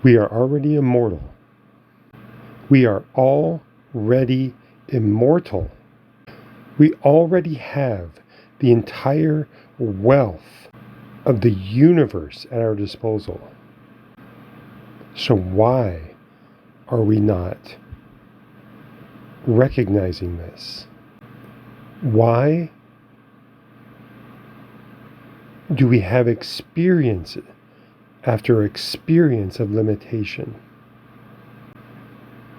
We are already immortal. We are already immortal. We already have the entire wealth of the universe at our disposal. So why are we not recognizing this? Why do we have experience after experience of limitation?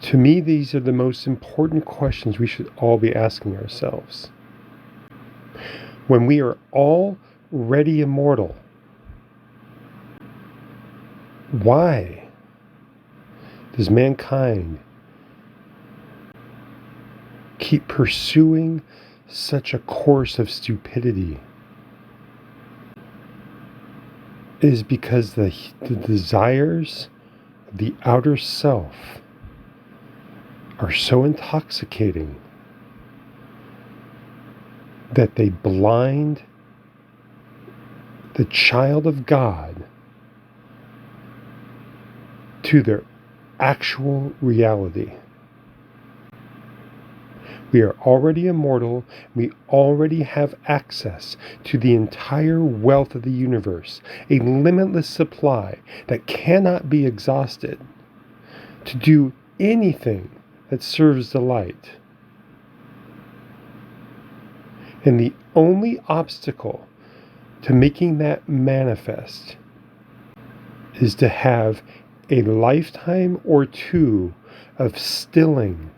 To me, these are the most important questions we should all be asking ourselves. When we are already immortal, why does mankind keep pursuing such a course of stupidity? It is because the desires of the outer self are so intoxicating that they blind the child of God to their actual reality. We are already immortal. We already have access to the entire wealth of the universe, a limitless supply that cannot be exhausted to do anything that serves the light. And the only obstacle to making that manifest is to have a lifetime or two of stilling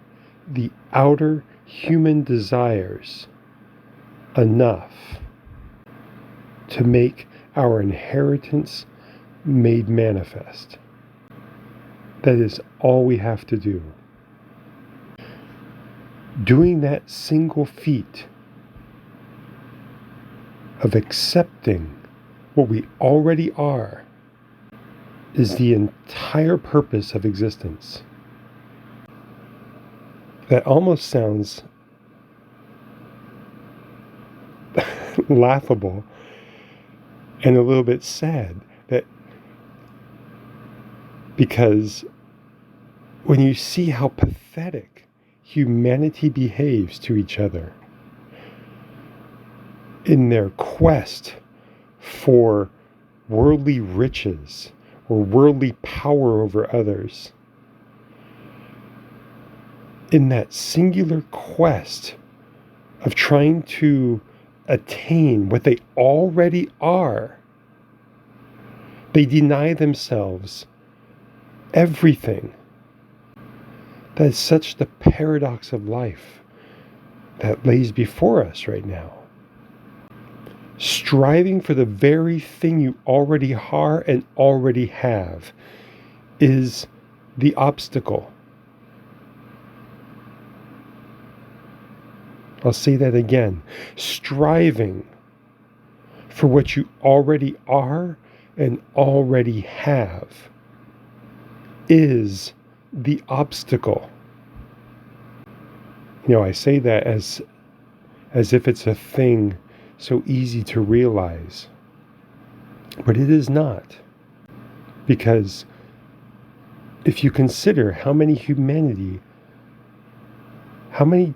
the outer human desires enough to make our inheritance made manifest. That is all we have to do. Doing that single feat of accepting what we already are is the entire purpose of existence. That almost sounds laughable and a little bit sad, that because when you see how pathetic humanity behaves to each other in their quest for worldly riches or worldly power over others, in that singular quest of trying to attain what they already are, they deny themselves everything. That is such the paradox of life that lays before us right now. Striving for the very thing you already are and already have is the obstacle. I'll say that again. Striving for what you already are and already have is the obstacle. You know, I say that as if it's a thing so easy to realize. But it is not. Because if you consider how many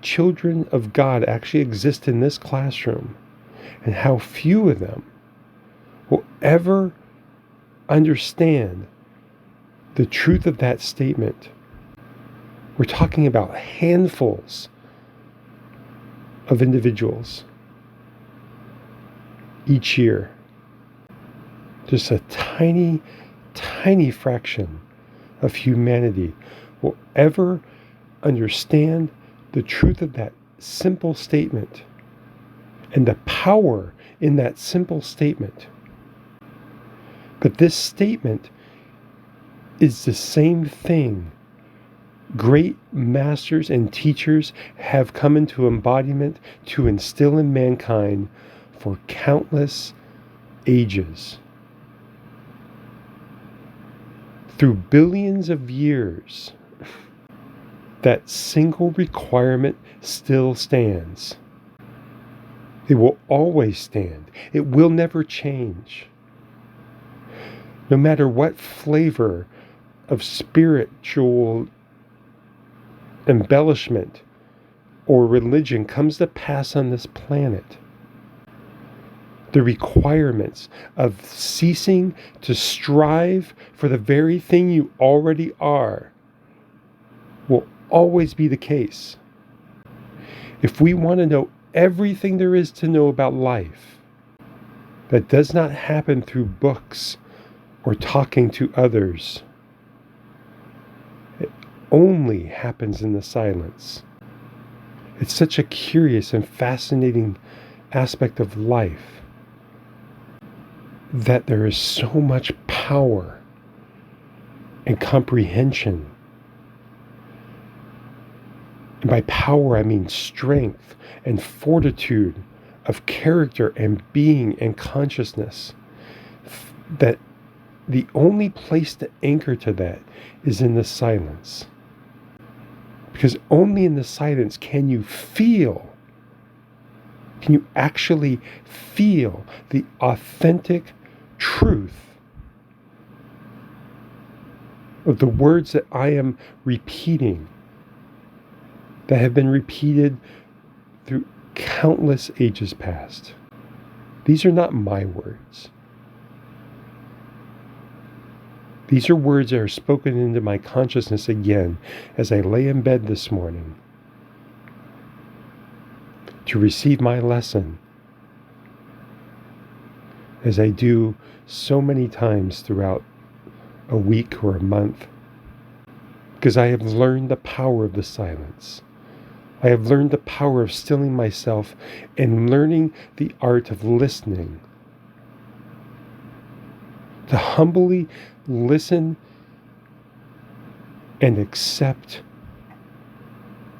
children of God actually exist in this classroom, and how few of them will ever understand the truth of that statement. We're talking about handfuls of individuals each year. Just a tiny, tiny fraction of humanity will ever understand the truth of that simple statement and the power in that simple statement. But this statement is the same thing great masters and teachers have come into embodiment to instill in mankind for countless ages. Through billions of years, that single requirement still stands. It will always stand. It will never change. No matter what flavor of spiritual embellishment or religion comes to pass on this planet, the requirements of ceasing to strive for the very thing you already are will always be the case. If we want to know everything there is to know about life, that does not happen through books or talking to others. It only happens in the silence. It's such a curious and fascinating aspect of life that there is so much power and comprehension. And by power, I mean strength and fortitude of character and being and consciousness. That the only place to anchor to that is in the silence. Because only in the silence can you actually feel the authentic truth of the words that I am repeating, that have been repeated through countless ages past. These are not my words. These are words that are spoken into my consciousness again as I lay in bed this morning to receive my lesson, as I do so many times throughout a week or a month, because I have learned the power of the silence. I have learned the power of stilling myself and learning the art of listening. To humbly listen and accept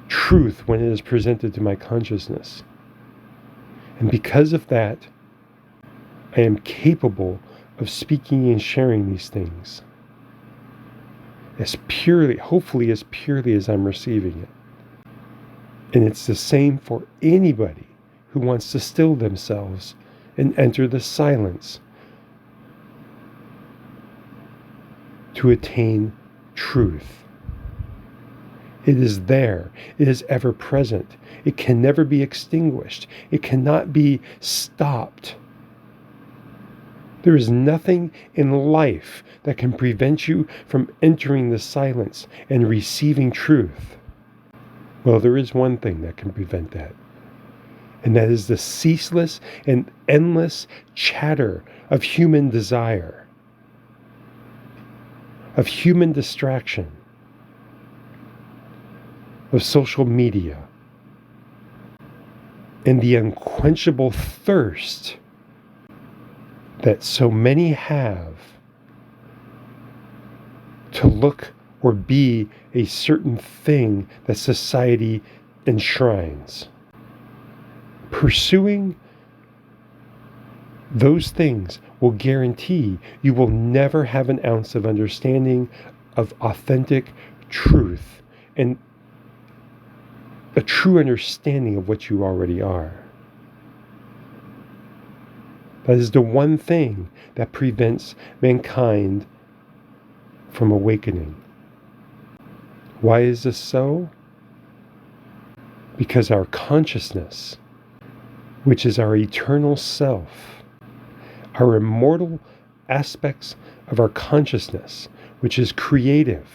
truth when it is presented to my consciousness. And because of that, I am capable of speaking and sharing these things hopefully as purely as I'm receiving it. And it's the same for anybody who wants to still themselves and enter the silence to attain truth. It is there. It is ever present. It can never be extinguished. It cannot be stopped. There is nothing in life that can prevent you from entering the silence and receiving truth. Well, there is one thing that can prevent that, and that is the ceaseless and endless chatter of human desire, of human distraction, of social media, and the unquenchable thirst that so many have to look or be a certain thing that society enshrines. Pursuing those things will guarantee you will never have an ounce of understanding of authentic truth and a true understanding of what you already are. That is the one thing that prevents mankind from awakening. Why is this so? Because our consciousness, which is our eternal self, our immortal aspects of our consciousness, which is creative.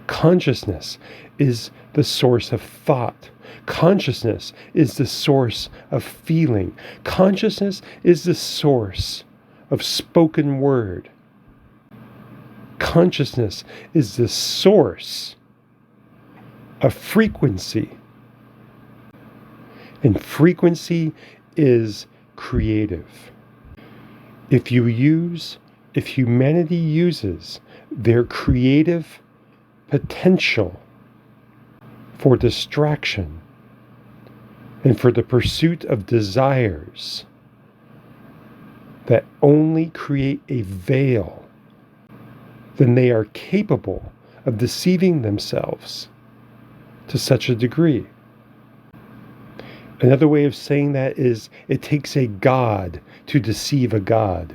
Consciousness is the source of thought. Consciousness is the source of feeling. Consciousness is the source of spoken word. Consciousness is the source of frequency. And frequency is creative. If humanity uses their creative potential for distraction and for the pursuit of desires that only create a veil, then they are capable of deceiving themselves to such a degree. Another way of saying that is, it takes a god to deceive a god.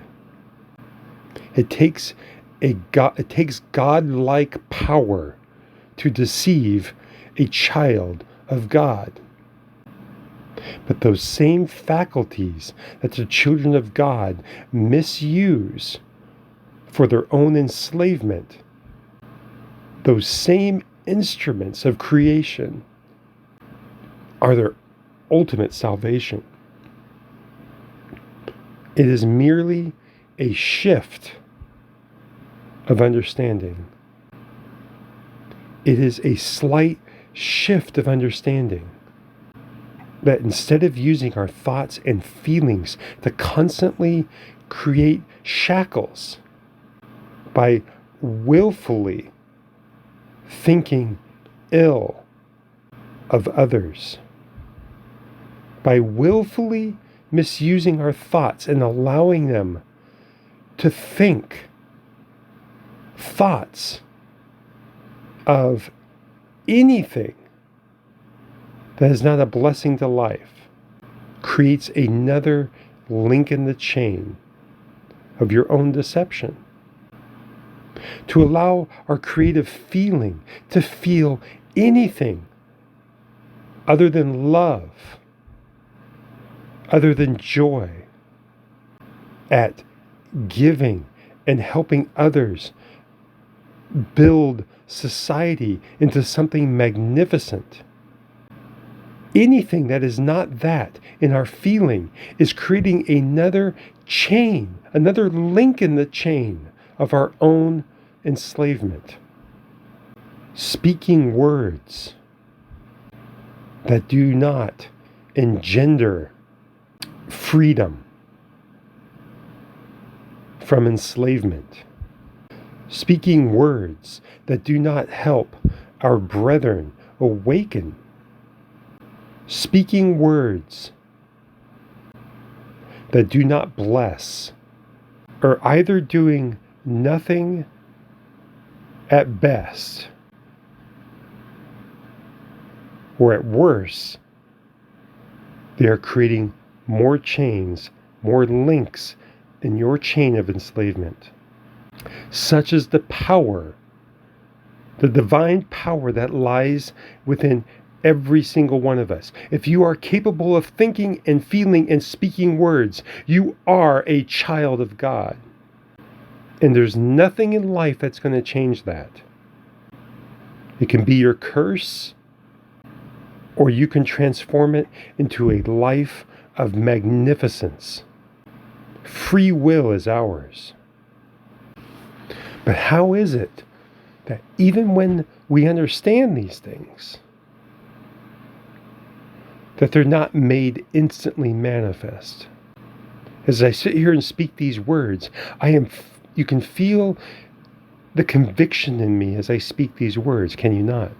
It takes godlike power to deceive a child of God. But those same faculties that the children of God misuse for their own enslavement, those same instruments of creation, are their ultimate salvation. It is merely a shift of understanding. It is a slight shift of understanding that instead of using our thoughts and feelings to constantly create shackles by willfully thinking ill of others, by willfully misusing our thoughts and allowing them to think thoughts of anything that is not a blessing to life, creates another link in the chain of your own deception. To allow our creative feeling to feel anything other than love, other than joy, at giving and helping others build society into something magnificent. Anything that is not that in our feeling is creating another chain, another link in the chain of our own enslavement. Speaking words that do not engender freedom from enslavement. Speaking words that do not help our brethren awaken. Speaking words that do not bless are either doing nothing at best, or at worst, they are creating more chains, more links in your chain of enslavement. Such is the power, the divine power that lies within every single one of us. If you are capable of thinking and feeling and speaking words, you are a child of God. And there's nothing in life that's going to change that. It can be your curse, or you can transform it into a life of magnificence. Free will is ours. But how is it that even when we understand these things, that they're not made instantly manifest? As I sit here and speak these words, you can feel the conviction in me as I speak these words, can you not?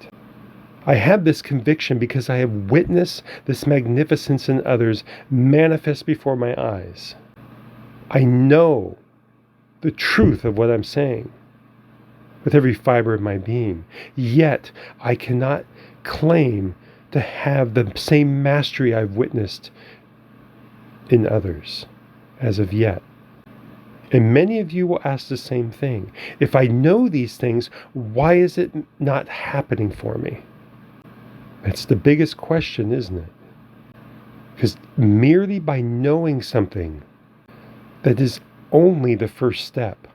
I have this conviction because I have witnessed this magnificence in others manifest before my eyes. I know the truth of what I'm saying with every fiber of my being. Yet, I cannot claim to have the same mastery I've witnessed in others as of yet. And many of you will ask the same thing. If I know these things, why is it not happening for me? That's the biggest question, isn't it? Because merely by knowing something, that is only the first step.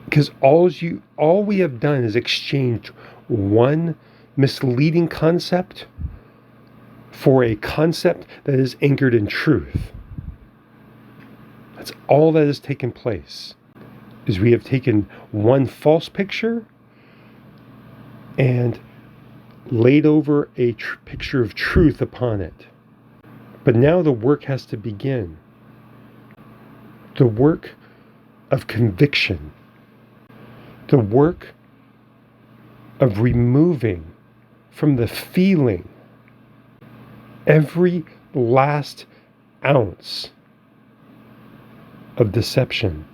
Because all we have done is exchanged one misleading concept for a concept that is anchored in truth. That's all that has taken place, is we have taken one false picture and laid over a picture of truth upon it. But now the work has to begin. The work of conviction. The work of removing from the feeling every last ounce of deception.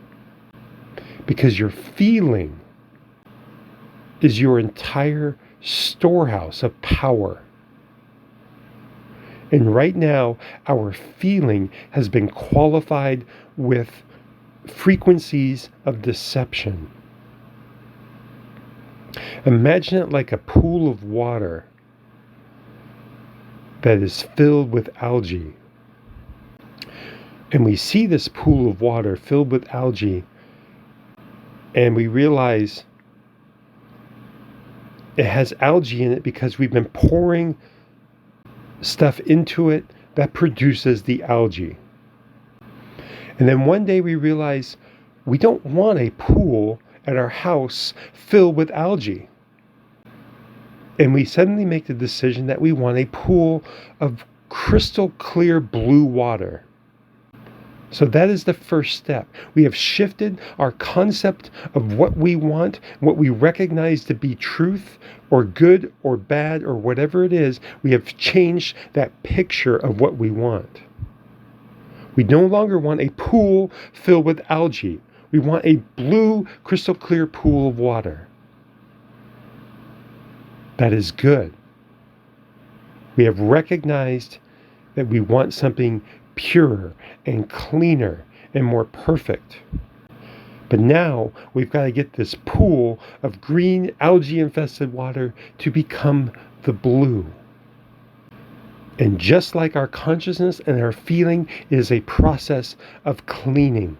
Because your feeling is your entire storehouse of power. And right now, our feeling has been qualified with frequencies of deception. Imagine it like a pool of water that is filled with algae. And we see this pool of water filled with algae, and we realize it has algae in it because we've been pouring stuff into it that produces the algae. And then one day we realize we don't want a pool at our house filled with algae. And we suddenly make the decision that we want a pool of crystal clear blue water. So that is the first step. We have shifted our concept of what we want, what we recognize to be truth or good or bad or whatever it is. We have changed that picture of what we want. We no longer want a pool filled with algae. We want a blue, crystal clear pool of water. That is good. We have recognized that we want something purer and cleaner and more perfect. But now we've got to get this pool of green algae-infested water to become the blue. And just like our consciousness and our feeling, it is a process of cleaning.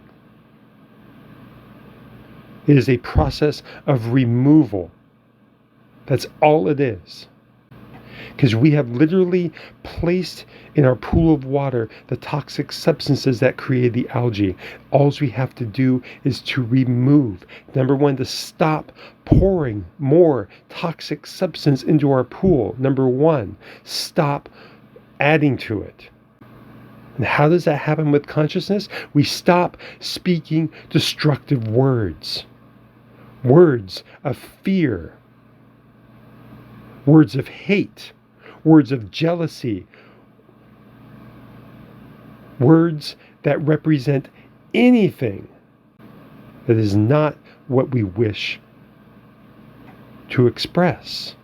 It is a process of removal. That's all it is. Because we have literally placed in our pool of water the toxic substances that create the algae. All we have to do is to remove. Number one, to stop pouring more toxic substance into our pool. Number one, stop adding to it. And how does that happen with consciousness? We stop speaking destructive words. Words of fear. Words of hate. Words of jealousy. Words that represent anything that is not what we wish to express.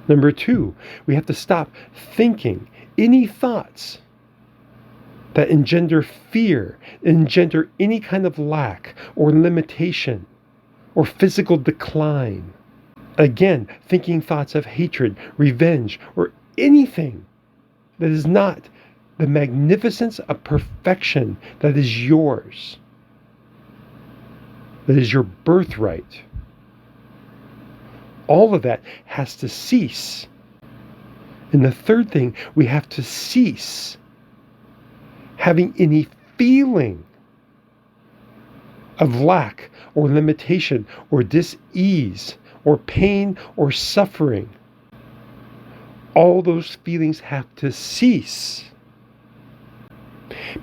Number two, we have to stop thinking any thoughts that engender fear, engender any kind of lack or limitation or physical decline. Again, thinking thoughts of hatred, revenge, or anything that is not the magnificence of perfection that is yours, that is your birthright. All of that has to cease. And the third thing, we have to cease having any feeling of lack or limitation or dis-ease or pain or suffering. All those feelings have to cease.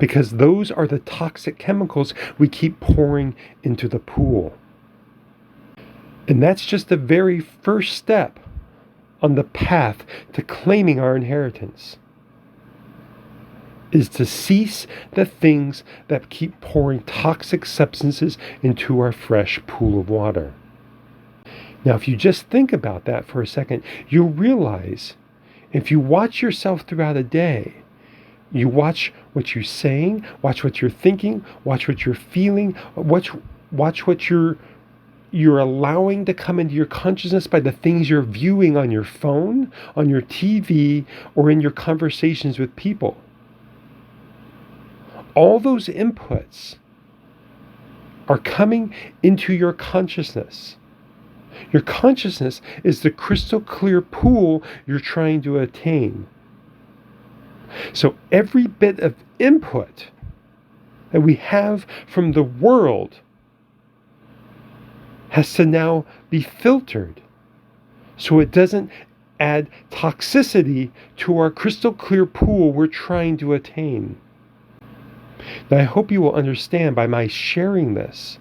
Because those are the toxic chemicals we keep pouring into the pool. And that's just the very first step on the path to claiming our inheritance, is to cease the things that keep pouring toxic substances into our fresh pool of water. Now, if you just think about that for a second, you'll realize if you watch yourself throughout a day, you watch what you're saying, watch what you're thinking, watch what you're feeling, watch what you're allowing to come into your consciousness by the things you're viewing on your phone, on your TV, or in your conversations with people. All those inputs are coming into your consciousness. Your consciousness is the crystal clear pool you're trying to attain. So every bit of input that we have from the world has to now be filtered so it doesn't add toxicity to our crystal clear pool we're trying to attain. Now, I hope you will understand by my sharing this,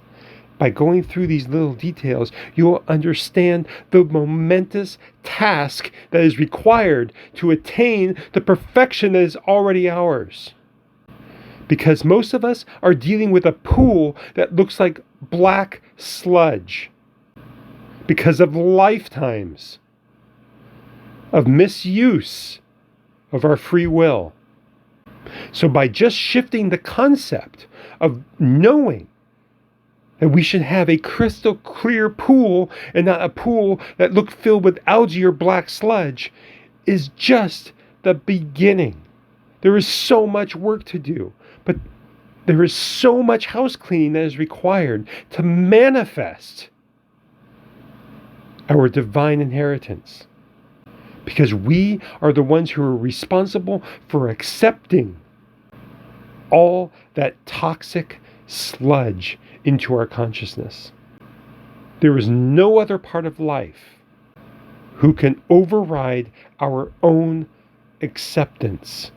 by going through these little details, you will understand the momentous task that is required to attain the perfection that is already ours. Because most of us are dealing with a pool that looks like black sludge because of lifetimes of misuse of our free will. So by just shifting the concept of knowing that we should have a crystal clear pool and not a pool that looked filled with algae or black sludge is just the beginning. There is so much work to do, but there is so much house cleaning that is required to manifest our divine inheritance. Because we are the ones who are responsible for accepting all that toxic sludge into our consciousness. There is no other part of life who can override our own acceptance.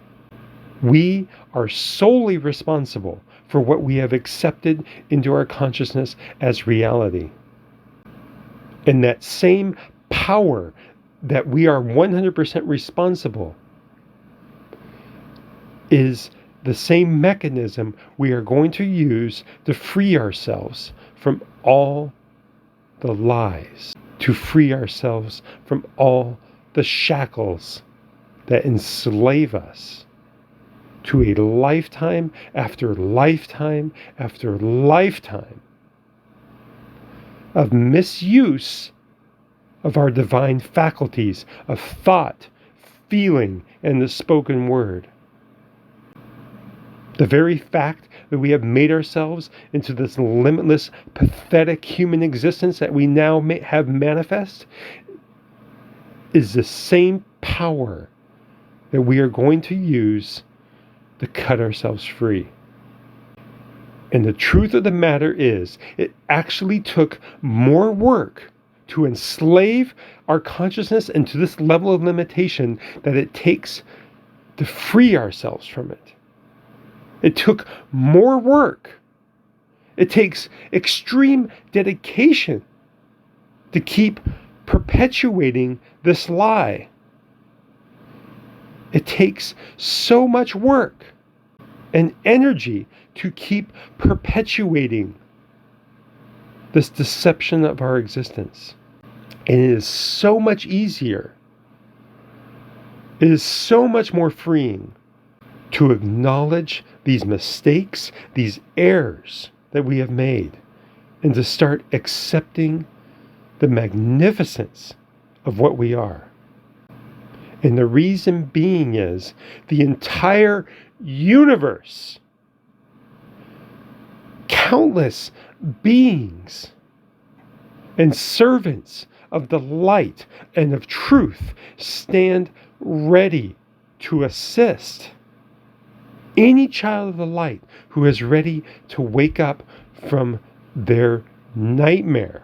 We are solely responsible for what we have accepted into our consciousness as reality. And that same power that we are 100% responsible is the same mechanism we are going to use to free ourselves from all the lies, to free ourselves from all the shackles that enslave us to a lifetime after lifetime after lifetime of misuse of our divine faculties of thought, feeling, and the spoken word. The very fact that we have made ourselves into this limitless, pathetic human existence that we now have manifest is the same power that we are going to use to cut ourselves free. And the truth of the matter is, it actually took more work to enslave our consciousness into this level of limitation that it takes to free ourselves from it. It took more work. It takes extreme dedication to keep perpetuating this lie. It takes so much work and energy to keep perpetuating this deception of our existence. And it is so much easier. It is so much more freeing to acknowledge these mistakes, these errors that we have made, and to start accepting the magnificence of what we are. And the reason being is the entire universe, countless beings and servants of the light and of truth stand ready to assist any child of the light who is ready to wake up from their nightmare.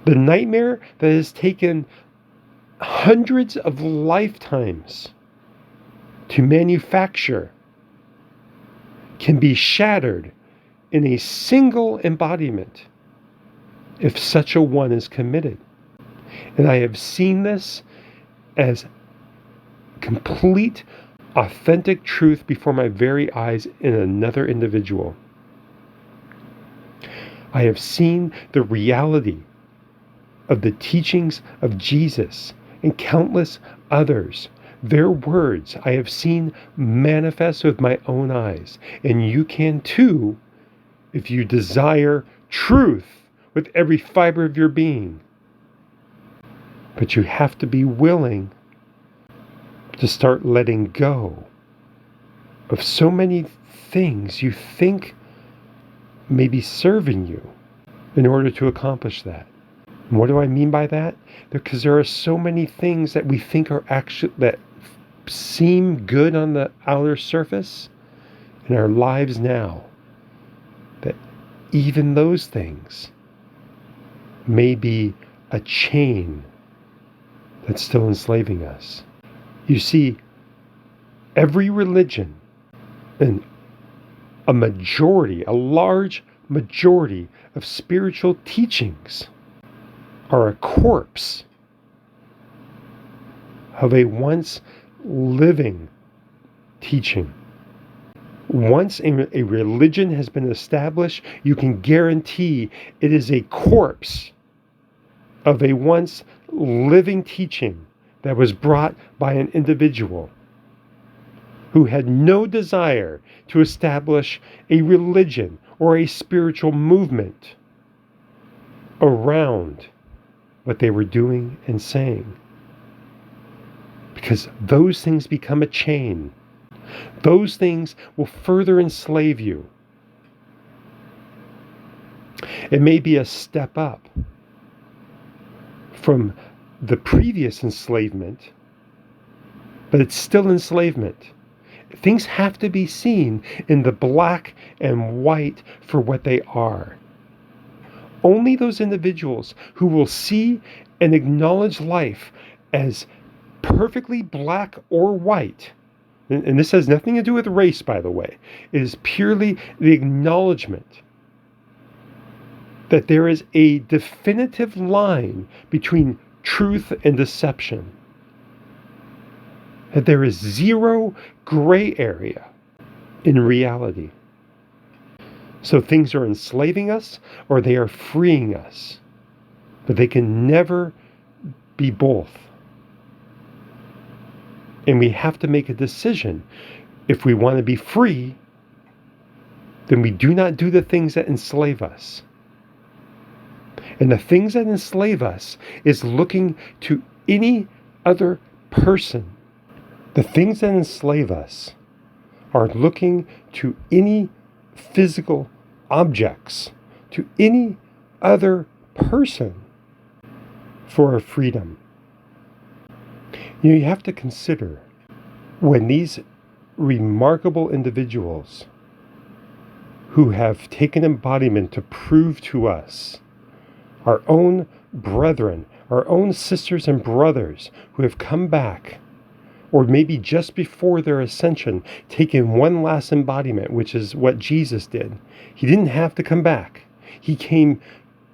The nightmare that has taken hundreds of lifetimes to manufacture can be shattered in a single embodiment if such a one is committed. And I have seen this as complete, authentic truth before my very eyes in another individual. I have seen the reality of the teachings of Jesus and countless others. Their words I have seen manifest with my own eyes. And you can too if you desire truth with every fiber of your being. But you have to be willing to start letting go of so many things you think may be serving you in order to accomplish that. And what do I mean by that? Because there are so many things that we think are actually that seem good on the outer surface in our lives now, that even those things may be a chain that's still enslaving us. You see, every religion and a large majority of spiritual teachings are a corpse of a once living teaching. Once a religion has been established, you can guarantee it is a corpse of a once living teaching that was brought by an individual who had no desire to establish a religion or a spiritual movement around what they were doing and saying. Because those things become a chain. Those things will further enslave you. It may be a step up from the previous enslavement, but it's still enslavement. Things have to be seen in the black and white for what they are. Only those individuals who will see and acknowledge life as perfectly black or white, and this has nothing to do with race, by the way, it is purely the acknowledgement that there is a definitive line between truth and deception. That there is zero gray area in reality. So things are enslaving us or they are freeing us. But they can never be both. And we have to make a decision. If we want to be free, then we do not do the things that enslave us. And the things that enslave us is looking to any other person. The things that enslave us are looking to any physical objects, to any other person for our freedom. You have to consider when these remarkable individuals who have taken embodiment to prove to us, our own brethren, our own sisters and brothers who have come back, or maybe just before their ascension, taken one last embodiment, which is what Jesus did. He didn't have to come back. He came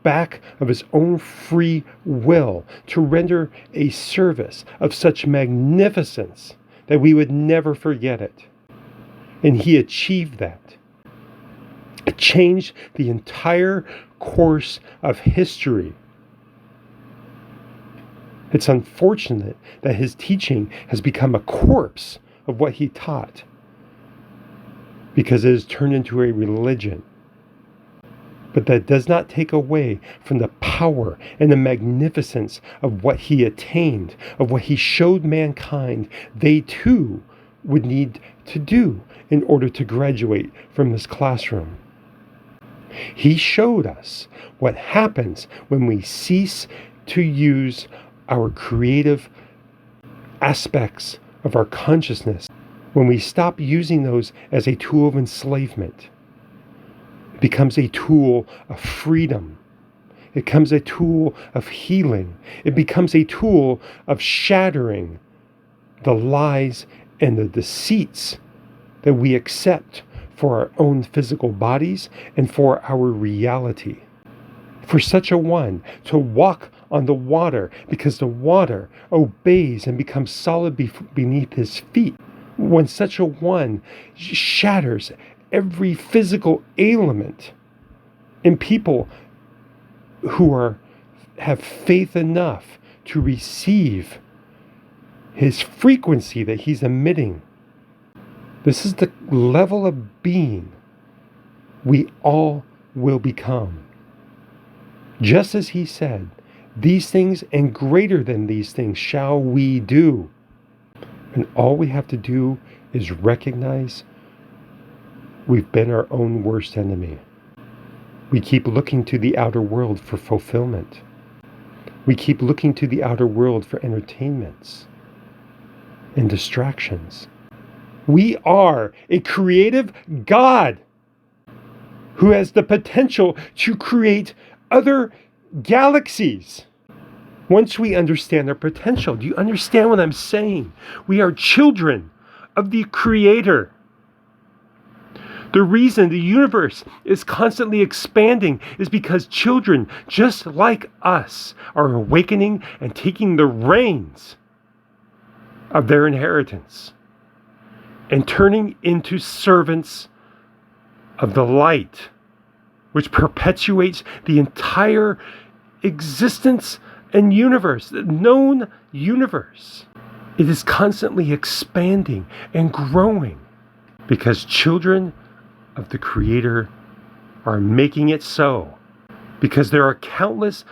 back of his own free will to render a service of such magnificence that we would never forget it. And he achieved that. It changed the entire course of history. It's unfortunate that his teaching has become a corpse of what he taught, because it has turned into a religion. But that does not take away from the power and the magnificence of what he attained, of what he showed mankind they too would need to do in order to graduate from this classroom. He showed us what happens when we cease to use our creative aspects of our consciousness, when we stop using those as a tool of enslavement. It becomes a tool of freedom. It becomes a tool of healing. It becomes a tool of shattering the lies and the deceits that we accept for our own physical bodies and for our reality. For such a one to walk on the water because the water obeys and becomes solid beneath his feet. When such a one shatters every physical ailment in people who have faith enough to receive his frequency that he's emitting. This is the level of being we all will become. Just as he said, these things and greater than these things shall we do. And all we have to do is recognize we've been our own worst enemy. We keep looking to the outer world for fulfillment. We keep looking to the outer world for entertainments and distractions. We are a creative God who has the potential to create other galaxies. Once we understand our potential, do you understand what I'm saying? We are children of the Creator. The reason the universe is constantly expanding is because children, just like us, are awakening and taking the reins of their inheritance and turning into servants of the light, which perpetuates the entire existence and universe, the known universe. It is constantly expanding and growing because children of the Creator are making it so. Because there are countless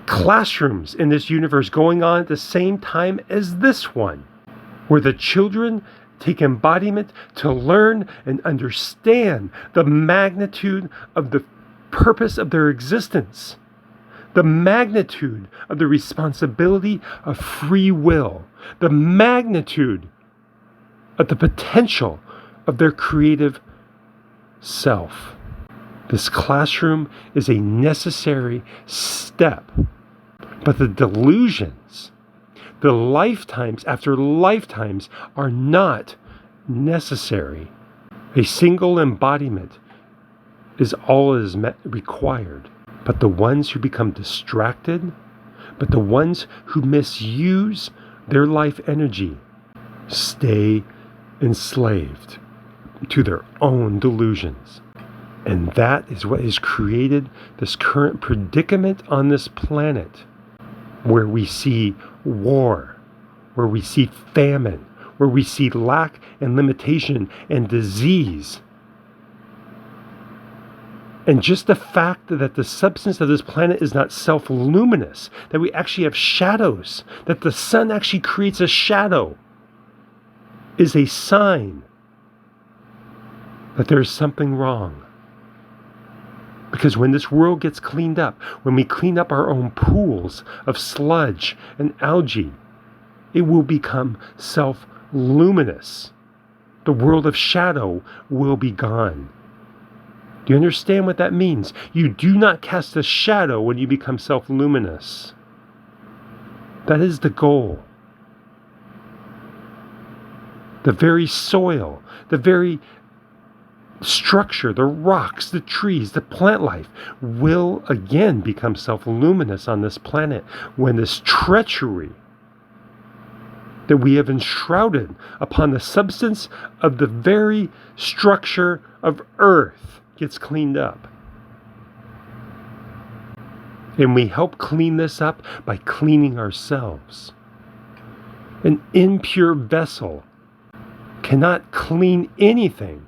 classrooms in this universe going on at the same time as this one, where the children take embodiment to learn and understand the magnitude of the purpose of their existence, the magnitude of the responsibility of free will, the magnitude of the potential of their creative self. This classroom is a necessary step, but the delusions, the lifetimes after lifetimes, are not necessary. A single embodiment is all that is required. But the ones who become distracted, but the ones who misuse their life energy, stay enslaved to their own delusions. And that is what has created this current predicament on this planet, where we see war, where we see famine, where we see lack and limitation and disease. And just the fact that the substance of this planet is not self-luminous, that we actually have shadows, that the sun actually creates a shadow, is a sign that there's something wrong. Because when this world gets cleaned up, when we clean up our own pools of sludge and algae, it will become self-luminous. The world of shadow will be gone. Do you understand what that means? You do not cast a shadow when you become self-luminous. That is the goal. The very soil, the very structure, the rocks, the trees, the plant life will again become self-luminous on this planet when this treachery that we have enshrouded upon the substance of the very structure of Earth gets cleaned up. And we help clean this up by cleaning ourselves. An impure vessel cannot clean anything.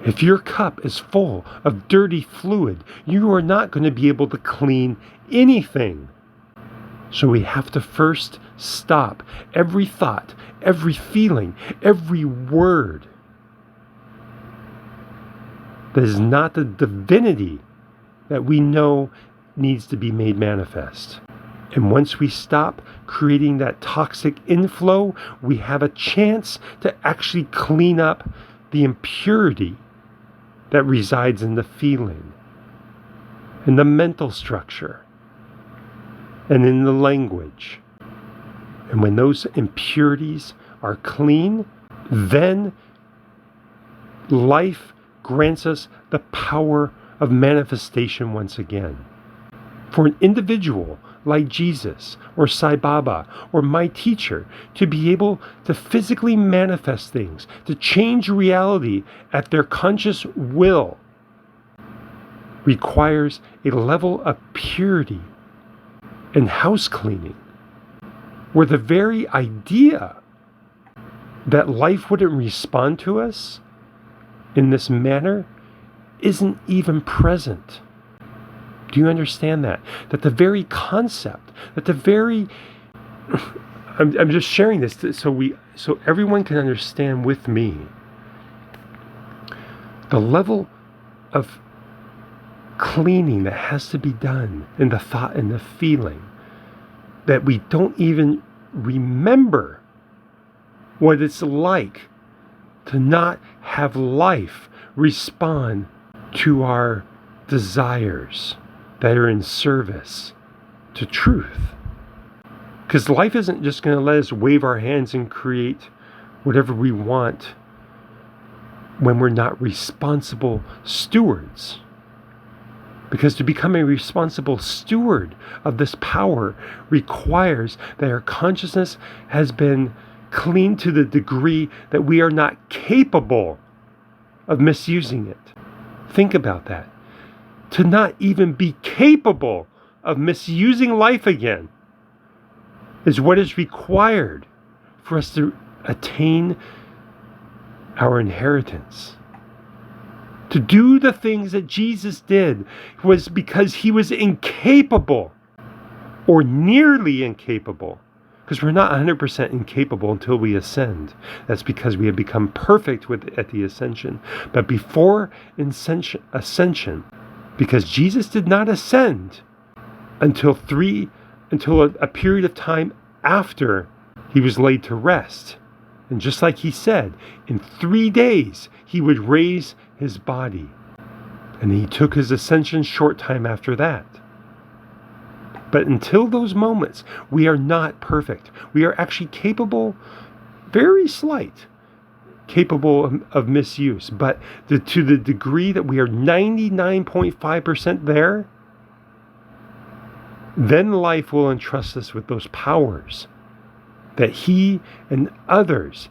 If your cup is full of dirty fluid, you are not going to be able to clean anything. So we have to first stop every thought, every feeling, every word that is not the divinity that we know needs to be made manifest. And once we stop creating that toxic inflow, we have a chance to actually clean up the impurity that resides in the feeling, in the mental structure, and in the language. And when those impurities are clean, then life grants us the power of manifestation once again. For an individual like Jesus or Sai Baba or my teacher to be able to physically manifest things, to change reality at their conscious will, requires a level of purity and house cleaning, where the very idea that life wouldn't respond to us in this manner isn't even present. Do you understand that? That the very concept, that the very, I'm just sharing this so everyone can understand with me the level of cleaning that has to be done in the thought and the feeling, that we don't even remember what it's like to not have life respond to our desires that are in service to truth. Because life isn't just going to let us wave our hands and create whatever we want when we're not responsible stewards. Because to become a responsible steward of this power requires that our consciousness has been cleaned to the degree that we are not capable of misusing it. Think about that. To not even be capable of misusing life again is what is required for us to attain our inheritance. To do the things that Jesus did was because he was incapable, or nearly incapable, because we're not 100% incapable until we ascend. That's because we have become perfect at the ascension. But before ascension, because Jesus did not ascend until a period of time after he was laid to rest. And just like he said, in 3 days he would raise his body. And he took his ascension short time after that. But until those moments, we are not perfect. We are actually capable, very slight, capable of misuse. But to the degree that we are 99.5% there, then life will entrust us with those powers that he and others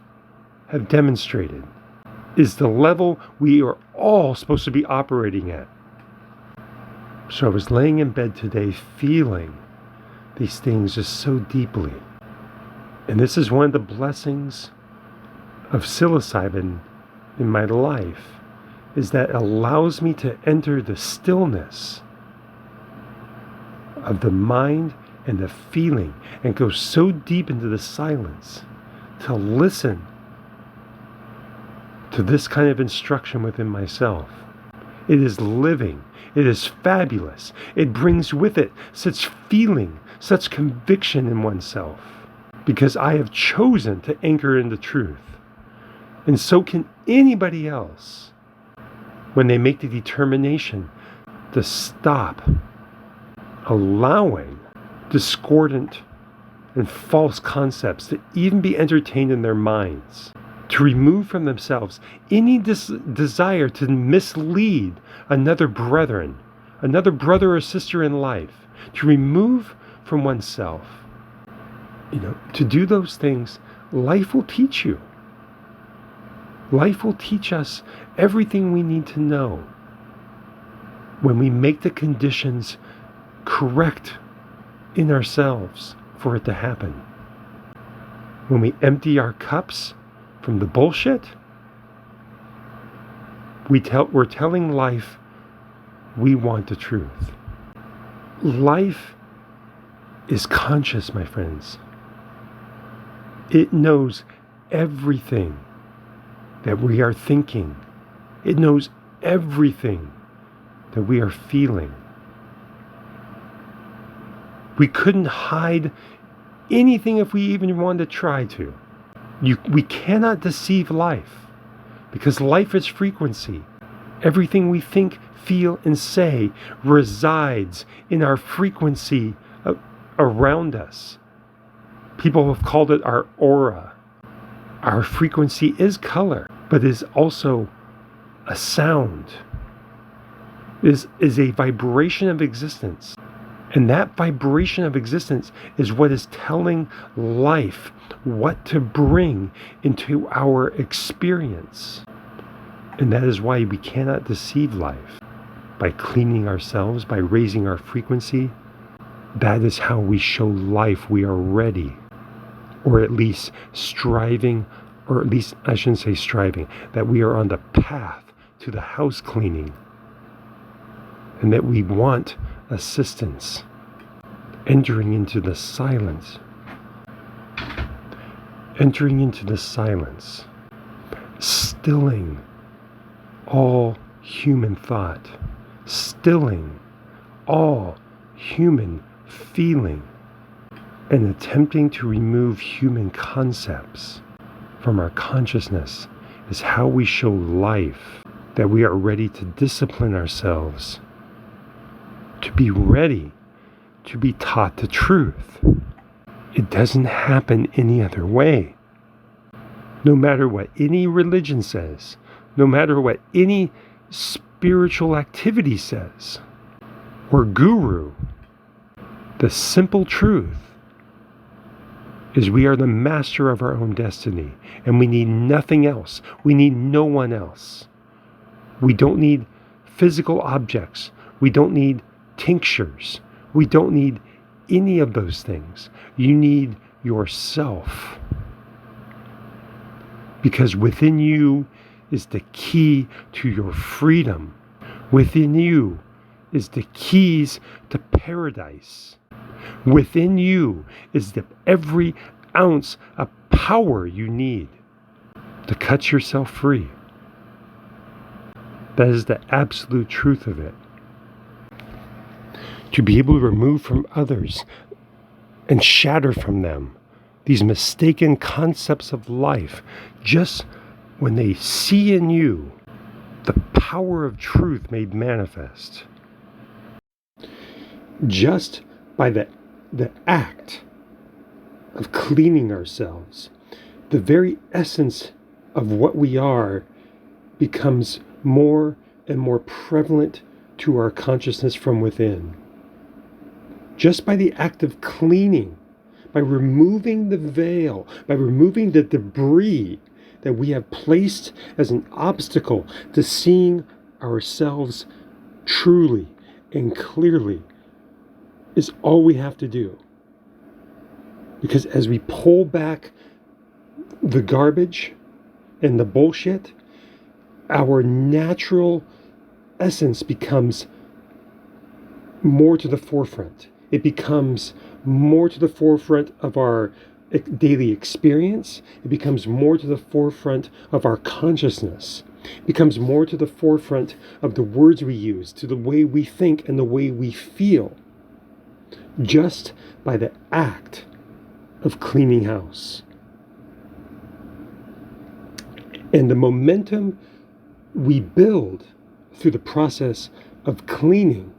have demonstrated is the level we are all supposed to be operating at. So I was laying in bed today feeling these things just so deeply. And this is one of the blessings of psilocybin in my life, is that it allows me to enter the stillness of the mind and the feeling and go so deep into the silence to listen to this kind of instruction within myself. It is living. It is fabulous. It brings with it such feeling, such conviction in oneself, because I have chosen to anchor in the truth. And so can anybody else when they make the determination to stop allowing discordant and false concepts to even be entertained in their minds, to remove from themselves any desire to mislead another brother or sister in life, to remove from oneself. To do those things, life will teach you. Life will teach us everything we need to know when we make the conditions correct in ourselves for it to happen. When we empty our cups from the bullshit, we're telling life we want the truth. Life is conscious, my friends. It knows everything that we are thinking. It knows everything that we are feeling. We couldn't hide anything if we even wanted to try to. We cannot deceive life, because life is frequency. Everything we think, feel, and say resides in our frequency around us. People have called it our aura. Our frequency is color, but is also a sound, is a vibration of existence. And that vibration of existence is what is telling life what to bring into our experience. And that is why we cannot deceive life. By cleaning ourselves, by raising our frequency, that is how we show life we are ready. Or at least striving, or at least I shouldn't say striving, that we are on the path to the house cleaning. And that we want assistance, entering into the silence, stilling all human thought, stilling all human feeling, and attempting to remove human concepts from our consciousness is how we show life that we are ready to discipline ourselves, to be ready to be taught the truth. It doesn't happen any other way. No matter what any religion says, no matter what any spiritual activity says, or guru, the simple truth is we are the master of our own destiny, and we need nothing else. We need no one else. We don't need physical objects. We don't need tinctures. We don't need any of those things. You need yourself. Because within you is the key to your freedom. Within you is the keys to paradise. Within you is the every ounce of power you need to cut yourself free. That is the absolute truth of it. To be able to remove from others and shatter from them these mistaken concepts of life, just when they see in you the power of truth made manifest. Just by the act of cleaning ourselves, the very essence of what we are becomes more and more prevalent to our consciousness from within. Just by the act of cleaning, by removing the veil, by removing the debris that we have placed as an obstacle to seeing ourselves truly and clearly, is all we have to do. Because as we pull back the garbage and the bullshit, our natural essence becomes more to the forefront. It becomes more to the forefront of our daily experience. It becomes more to the forefront of our consciousness. It becomes more to the forefront of the words we use, to the way we think and the way we feel. Just by the act of cleaning house. And the momentum we build through the process of cleaning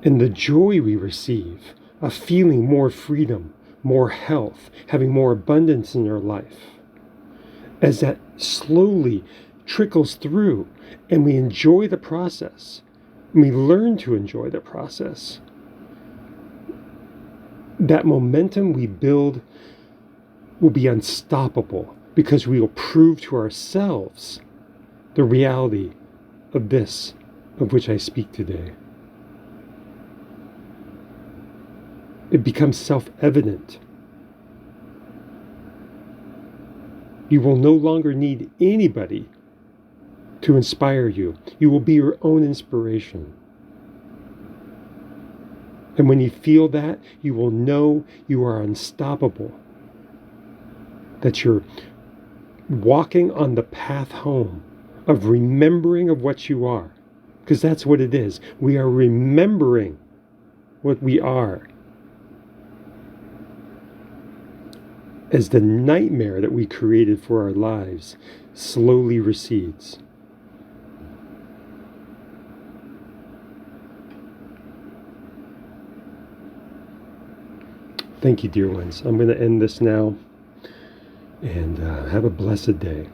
and the joy we receive of feeling more freedom, more health, having more abundance in our life, as that slowly trickles through and we enjoy the process, and we learn to enjoy the process, that momentum we build will be unstoppable, because we will prove to ourselves the reality of this of which I speak today. It becomes self-evident. You will no longer need anybody to inspire you. You will be your own inspiration. And when you feel that, you will know you are unstoppable. That you're walking on the path home of remembering of what you are. Because that's what it is. We are remembering what we are. As the nightmare that we created for our lives slowly recedes. Thank you, dear ones. I'm going to end this now, and have a blessed day.